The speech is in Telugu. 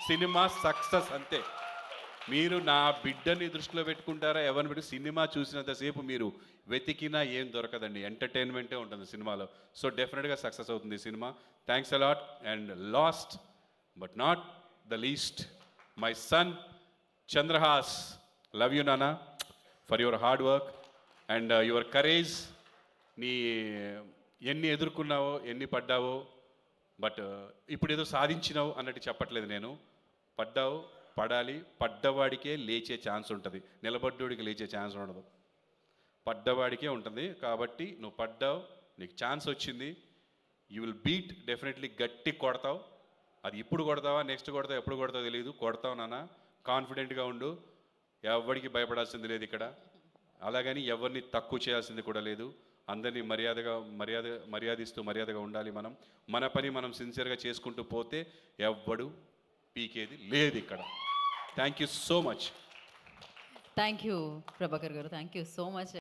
సినిమా సక్సెస్ అంతే. మీరు నా బిడ్డని దృష్టిలో పెట్టుకుంటారా ఎవరిని పెట్టి సినిమా చూసినంతసేపు మీరు వెతికినా ఏం దొరకదండి, ఎంటర్టైన్మెంటే ఉంటుంది సినిమాలో. సో డెఫినెట్గా సక్సెస్ అవుతుంది ఈ సినిమా. Thanks a lot. And last but not the least, my son Chandrahas. Love you నానా for your hard work and your courage. నీ ఎన్ని ఎదుర్కొన్నావో ఎన్ని పడ్డావో, బట్ ఇప్పుడు ఏదో సాధించినావు అన్నట్టు చెప్పట్లేదు నేను. పడ్డావు, పడాలి. పడ్డవాడికే లేచే ఛాన్స్ ఉంటుంది, నిలబడ్డోడికి లేచే ఛాన్స్ ఉండదు. పడ్డవాడికే ఉంటుంది. కాబట్టి నువ్వు పడ్డావు, నీకు ఛాన్స్ వచ్చింది. You will beat definitely. గట్టి కొడతావు. అది ఇప్పుడు కొడతావా, నెక్స్ట్ కొడతావు, ఎప్పుడు కొడతావు తెలియదు. కొడతావు నాన్న, కాన్ఫిడెంట్గా ఉండు. ఎవరికి భయపడాల్సింది లేదు ఇక్కడ. అలాగని ఎవరిని తక్కువ చేయాల్సింది కూడా లేదు. అందరినీ మర్యాదిస్తూ మర్యాదగా ఉండాలి మనం. మన పని మనం సిన్సియర్గా చేసుకుంటూ పోతే ఎవ్వడు పీకేది లేదు ఇక్కడ. Thank you so much. Thank you Prabhakar గారు, థ్యాంక్ యూ సో మచ్.